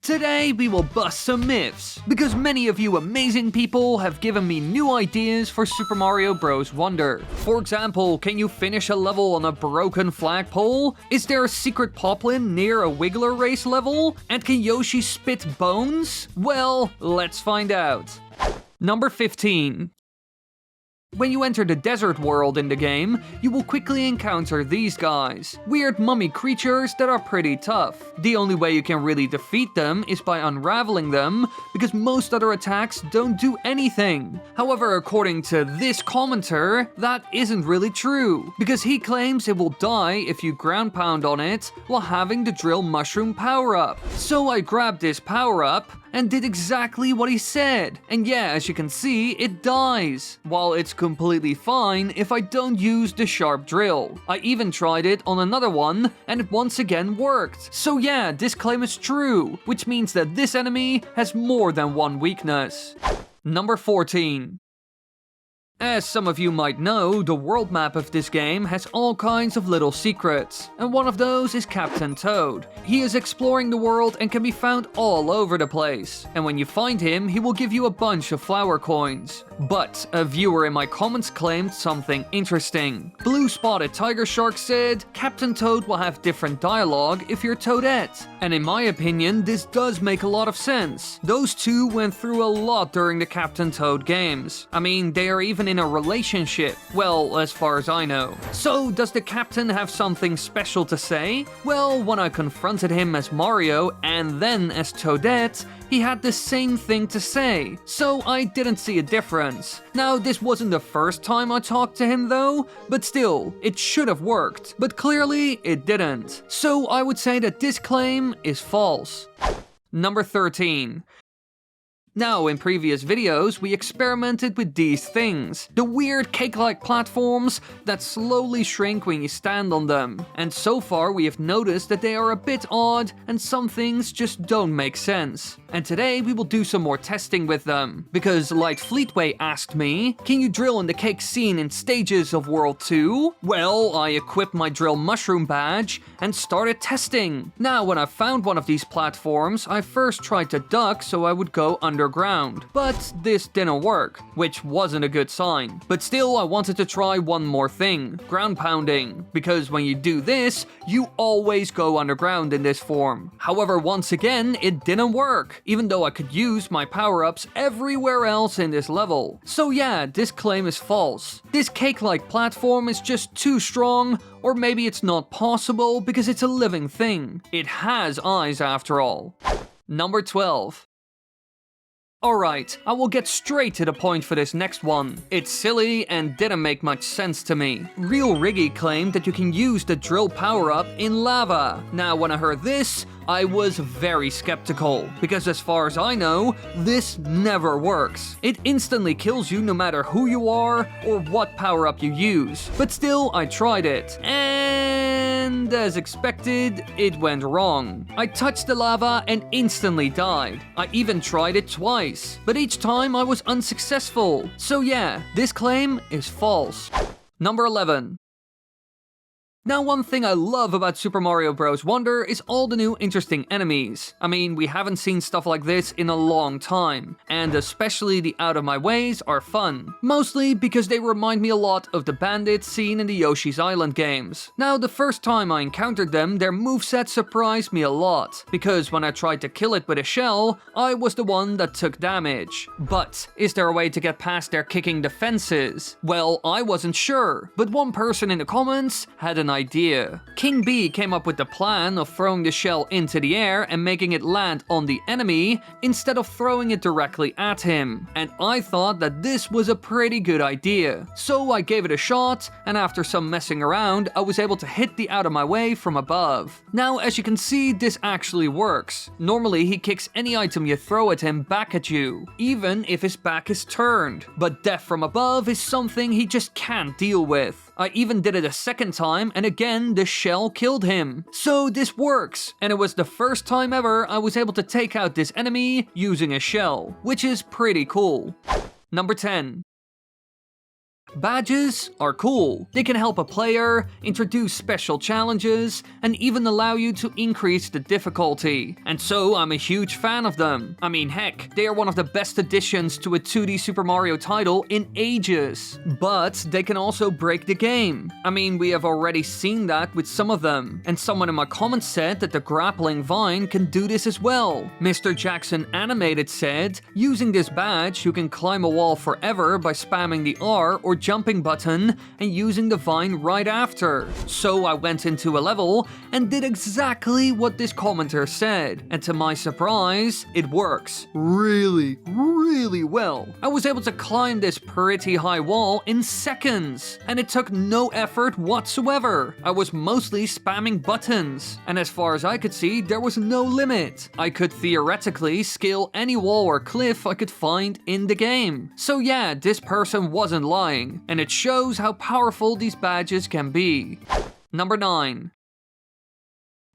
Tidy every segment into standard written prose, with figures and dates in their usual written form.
Today we will bust some myths, because many of you amazing people have given me new ideas for Super Mario Bros. Wonder. For example, can you finish a level on a broken flagpole? Is there a secret poplin near a Wiggler race level? And can Yoshi spit bones? Well, let's find out. Number 15. When you enter the desert world in the game, you will quickly encounter these guys. Weird mummy creatures that are pretty tough. The only way you can really defeat them is by unraveling them, because most other attacks don't do anything. However, according to this commenter, that isn't really true, because he claims it will die if you ground pound on it while having the drill mushroom power up. So I grabbed this power up and did exactly what he said. And yeah, as you can see, it dies. While it's completely fine if I don't use the sharp drill. I even tried it on another one, and it once again worked. So yeah, this claim is true, which means that this enemy has more than one weakness. Number 14. As some of you might know, the world map of this game has all kinds of little secrets, and one of those is Captain Toad. He is exploring the world and can be found all over the place, and when you find him, he will give you a bunch of flower coins. But a viewer in my comments claimed something interesting. Blue Spotted Tiger Shark said, Captain Toad will have different dialogue if you're Toadette. And in my opinion, this does make a lot of sense. Those two went through a lot during the Captain Toad games. I mean, they are even in a relationship. Well, as far as I know. So, does the captain have something special to say? Well, when I confronted him as Mario and then as Toadette, he had the same thing to say, so I didn't see a difference. Now, this wasn't the first time I talked to him though, but still, it should have worked, but clearly it didn't. So I would say that this claim is false. Number 13. Now, in previous videos, we experimented with these things. The weird cake-like platforms that slowly shrink when you stand on them. And so far, we have noticed that they are a bit odd, and some things just don't make sense. And today, we will do some more testing with them. Because Light Fleetway asked me, can you drill in the cake scene in stages of World 2? Well, I equipped my drill mushroom badge and started testing. Now, when I found one of these platforms, I first tried to duck so I would go underground. But this didn't work, which wasn't a good sign. But still, I wanted to try one more thing, ground pounding, because when you do this, you always go underground in this form. However, once again, it didn't work, even though I could use my power-ups everywhere else in this level. So yeah, this claim is false. This cake-like platform is just too strong, or maybe it's not possible because it's a living thing. It has eyes after all. Number 12. Alright, I will get straight to the point for this next one. It's silly and didn't make much sense to me. Real Riggy claimed that you can use the drill power-up in lava. Now, when I heard this, I was very skeptical, because as far as I know, this never works. It instantly kills you no matter who you are or what power-up you use. But still, I tried it, and as expected, it went wrong. I touched the lava and instantly died. I even tried it twice, but each time I was unsuccessful. So yeah, this claim is false. Number 11. Now, one thing I love about Super Mario Bros. Wonder is all the new interesting enemies. I mean, we haven't seen stuff like this in a long time, and especially the out-of-my-ways are fun. Mostly because they remind me a lot of the bandits seen in the Yoshi's Island games. Now, the first time I encountered them, their moveset surprised me a lot, because when I tried to kill it with a shell, I was the one that took damage. But, is there a way to get past their kicking defenses? Well, I wasn't sure, but one person in the comments had an idea. King B came up with the plan of throwing the shell into the air and making it land on the enemy instead of throwing it directly at him. And I thought that this was a pretty good idea. So I gave it a shot, and after some messing around, I was able to hit the out of my way from above. Now, as you can see, this actually works. Normally, he kicks any item you throw at him back at you, even if his back is turned. But death from above is something he just can't deal with. I even did it a second time, and again, the shell killed him. So this works, and it was the first time ever I was able to take out this enemy using a shell, which is pretty cool. Number 10. Badges are cool. They can help a player, introduce special challenges, and even allow you to increase the difficulty. And so I'm a huge fan of them. I mean, heck, they are one of the best additions to a 2D Super Mario title in ages. But they can also break the game. I mean, we have already seen that with some of them. And someone in my comments said that the grappling vine can do this as well. Mr. Jackson Animated said, using this badge, you can climb a wall forever by spamming the R or jumping button and using the vine right after. So I went into a level and did exactly what this commenter said. And to my surprise, it works really well. I was able to climb this pretty high wall in seconds, and it took no effort whatsoever. I was mostly spamming buttons, and as far as I could see, there was no limit. I could theoretically scale any wall or cliff I could find in the game. So yeah, this person wasn't lying, and it shows how powerful these badges can be. Number 9.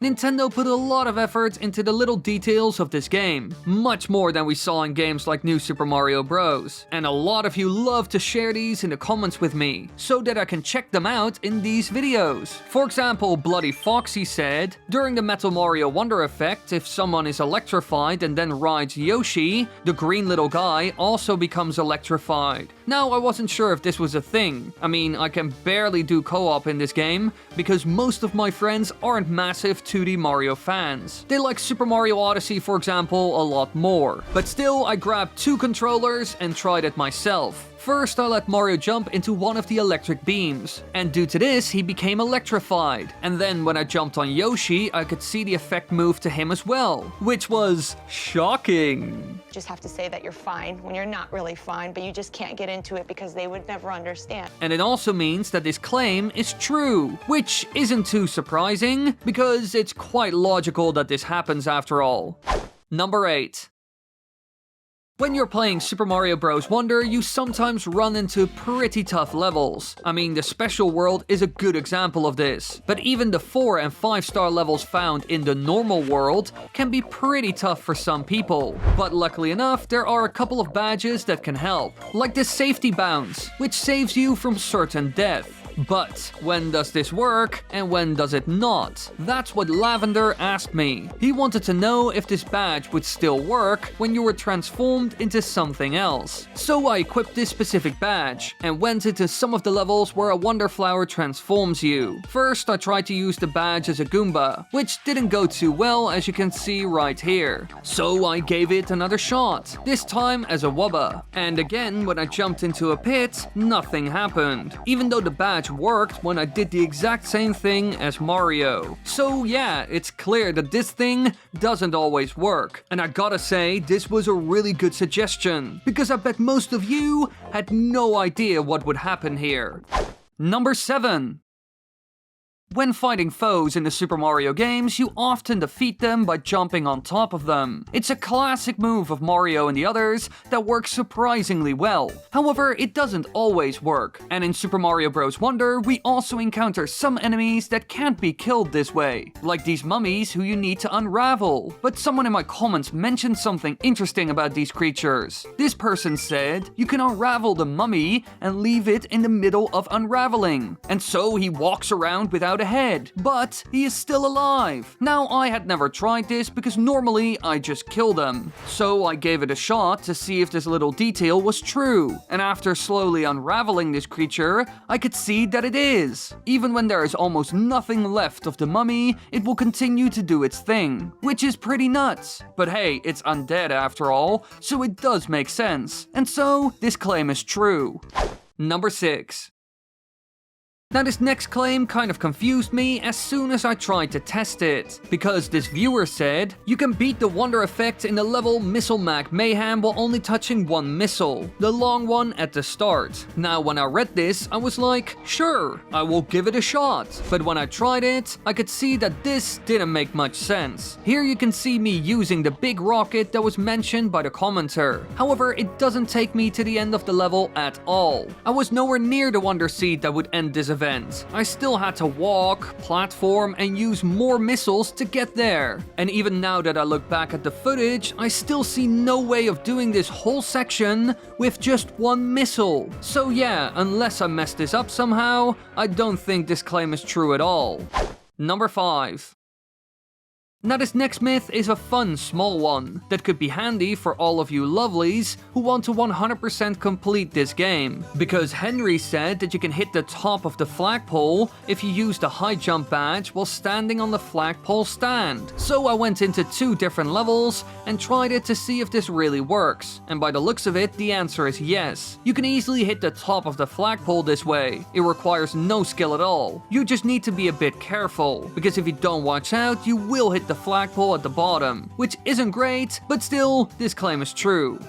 Nintendo put a lot of effort into the little details of this game, much more than we saw in games like New Super Mario Bros. And a lot of you love to share these in the comments with me, so that I can check them out in these videos. For example, Bloody Foxy said, during the Metal Mario Wonder effect, if someone is electrified and then rides Yoshi, the green little guy also becomes electrified. Now, I wasn't sure if this was a thing. I mean, I can barely do co-op in this game, because most of my friends aren't massive 2D Mario fans. They like Super Mario Odyssey, for example, a lot more. But still, I grabbed 2 controllers and tried it myself. First, I let Mario jump into one of the electric beams, and due to this, he became electrified. And then when I jumped on Yoshi, I could see the effect move to him as well, which was shocking. Just have to say that you're fine when you're not really fine, but you just can't get into it because they would never understand. And it also means that this claim is true, which isn't too surprising, because it's quite logical that this happens after all. Number 8. When you're playing Super Mario Bros. Wonder, you sometimes run into pretty tough levels. I mean, the Special World is a good example of this. But even the 4 and 5-star levels found in the normal world can be pretty tough for some people. But luckily enough, there are a couple of badges that can help. Like the Safety Bounce, which saves you from certain death. But when does this work and when does it not? That's what Lavender asked me. He wanted to know if this badge would still work when you were transformed into something else. So I equipped this specific badge and went into some of the levels where a Wonder Flower transforms you. First, I tried to use the badge as a Goomba, which didn't go too well, as you can see right here. So I gave it another shot, this time as a Wubba. And again, when I jumped into a pit, nothing happened, even though the badge worked when I did the exact same thing as Mario. So yeah, it's clear that this thing doesn't always work. And I gotta say, this was a really good suggestion, because I bet most of you had no idea what would happen here. Number 7. When fighting foes in the Super Mario games, you often defeat them by jumping on top of them. It's a classic move of Mario and the others that works surprisingly well. However, it doesn't always work. And in Super Mario Bros. Wonder, we also encounter some enemies that can't be killed this way, like these mummies who you need to unravel. But someone in my comments mentioned something interesting about these creatures. This person said, you can unravel the mummy and leave it in the middle of unraveling. And so he walks around without a head, but he is still alive. Now, I had never tried this because normally I just kill them. So I gave it a shot to see if this little detail was true. And after slowly unraveling this creature, I could see that it is. Even when there is almost nothing left of the mummy, it will continue to do its thing, which is pretty nuts. But hey, it's undead after all, so it does make sense. And so, this claim is true. Number 6. Now this next claim kind of confused me as soon as I tried to test it, because this viewer said, you can beat the Wonder effect in the level Missile Ma Mayhem while only touching one missile, the long one at the start. Now when I read this, I was like, sure, I will give it a shot. But when I tried it, I could see that this didn't make much sense. Here you can see me using the big rocket that was mentioned by the commenter. However, it doesn't take me to the end of the level at all. I was nowhere near the Wonder Seed that would end this event, event. I still had to walk, platform, and use more missiles to get there. And even now that I look back at the footage, I still see no way of doing this whole section with just one missile. So yeah, unless I messed this up somehow, I don't think this claim is true at all. Number 5. Now this next myth is a fun small one that could be handy for all of you lovelies who want to 100% complete this game. Because Henry said that you can hit the top of the flagpole if you use the high jump badge while standing on the flagpole stand. So I went into 2 different levels and tried it to see if this really works. And by the looks of it, the answer is yes. You can easily hit the top of the flagpole this way. It requires no skill at all. You just need to be a bit careful, because if you don't watch out, you will hit the flagpole at the bottom, which isn't great, but still, this claim is true.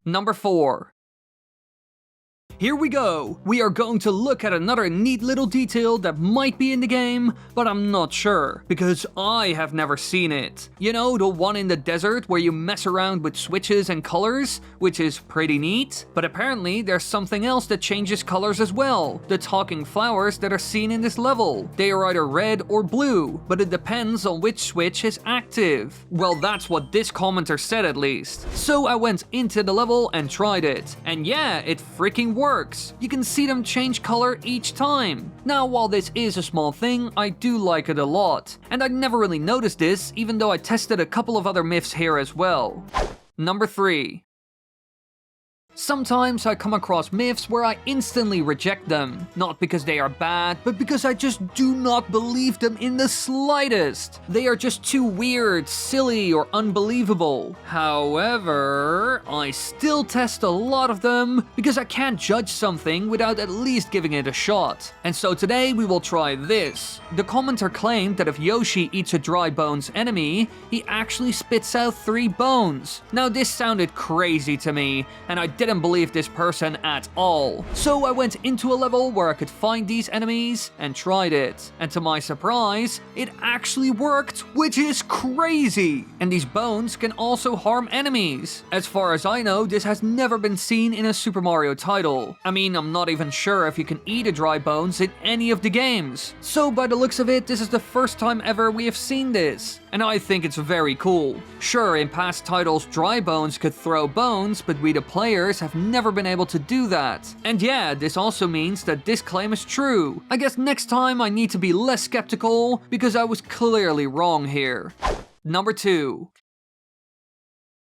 Number 4. Here we go! We are going to look at another neat little detail that might be in the game, but I'm not sure, because I have never seen it. You know, the one in the desert where you mess around with switches and colors, which is pretty neat? But apparently there's something else that changes colors as well. The talking flowers that are seen in this level. They are either red or blue, but it depends on which switch is active. Well, that's what this commenter said at least. So I went into the level and tried it. And yeah, it freaking works. You can see them change color each time. Now, while this is a small thing, I do like it a lot. And I never really noticed this, even though I tested a couple of other myths here as well. Number 3. Sometimes I come across myths where I instantly reject them, not because they are bad, but because I just do not believe them in the slightest. They are just too weird, silly, or unbelievable. However, I still test a lot of them because I can't judge something without at least giving it a shot. And so today we will try this. The commenter claimed that if Yoshi eats a dry bones enemy, he actually spits out 3 bones. Now this sounded crazy to me, and I didn't believe this person at all. So I went into a level where I could find these enemies and tried it. And to my surprise, it actually worked, which is crazy. And these bones can also harm enemies. As far as I know, this has never been seen in a Super Mario title. I mean, I'm not even sure if you can eat a dry bones in any of the games. So by the looks of it, this is the first time ever we have seen this. And I think it's very cool. Sure, in past titles, dry bones could throw bones, but we the players have never been able to do that. And yeah, this also means that this claim is true. I guess next time I need to be less skeptical, because I was clearly wrong here. Number 2.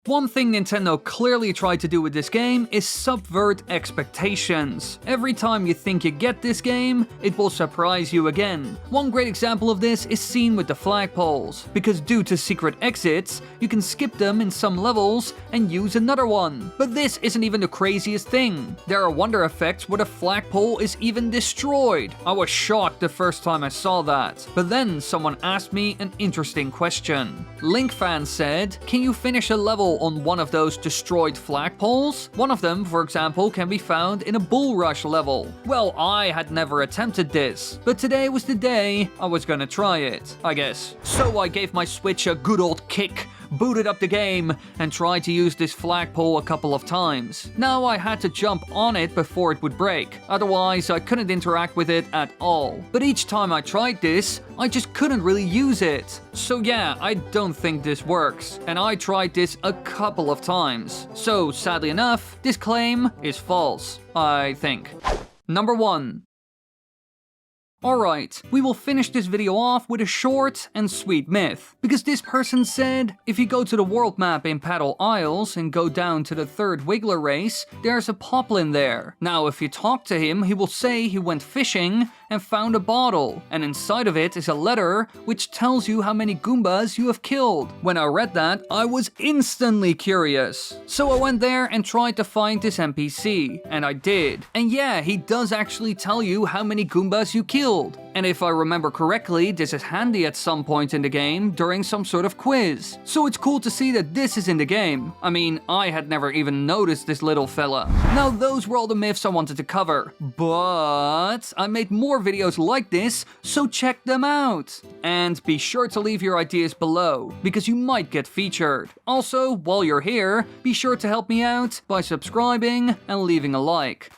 One thing Nintendo clearly tried to do with this game is subvert expectations. Every time you think you get this game, it will surprise you again. One great example of this is seen with the flagpoles, because due to secret exits, you can skip them in some levels and use another one. But this isn't even the craziest thing. There are wonder effects where the flagpole is even destroyed. I was shocked the first time I saw that. But then someone asked me an interesting question. LinkFan said, can you finish a level on one of those destroyed flagpoles? One of them, for example, can be found in a Bull Rush level. Well, I had never attempted this, but today was the day I was gonna try it, I guess. So I gave my Switch a good old kick, booted up the game, and tried to use this flagpole a couple of times. Now I had to jump on it before it would break, otherwise I couldn't interact with it at all. But each time I tried this, I just couldn't really use it. So yeah, I don't think this works, and I tried this a couple of times. So sadly enough, this claim is false, I think. Number 1. Alright, we will finish this video off with a short and sweet myth, because this person said, if you go to the world map in Paddle Isles and go down to the 3rd Wiggler race, there's a Poplin there. Now if you talk to him, he will say he went fishing and found a bottle, and inside of it is a letter which tells you how many Goombas you have killed. When I read that, I was instantly curious. So I went there and tried to find this NPC, and I did. And yeah, he does actually tell you how many Goombas you killed. And if I remember correctly, this is handy at some point in the game during some sort of quiz. So it's cool to see that this is in the game. I mean, I had never even noticed this little fella. Now those were all the myths I wanted to cover, but I made more videos like this, so check them out. And be sure to leave your ideas below, because you might get featured. Also, while you're here, be sure to help me out by subscribing and leaving a like.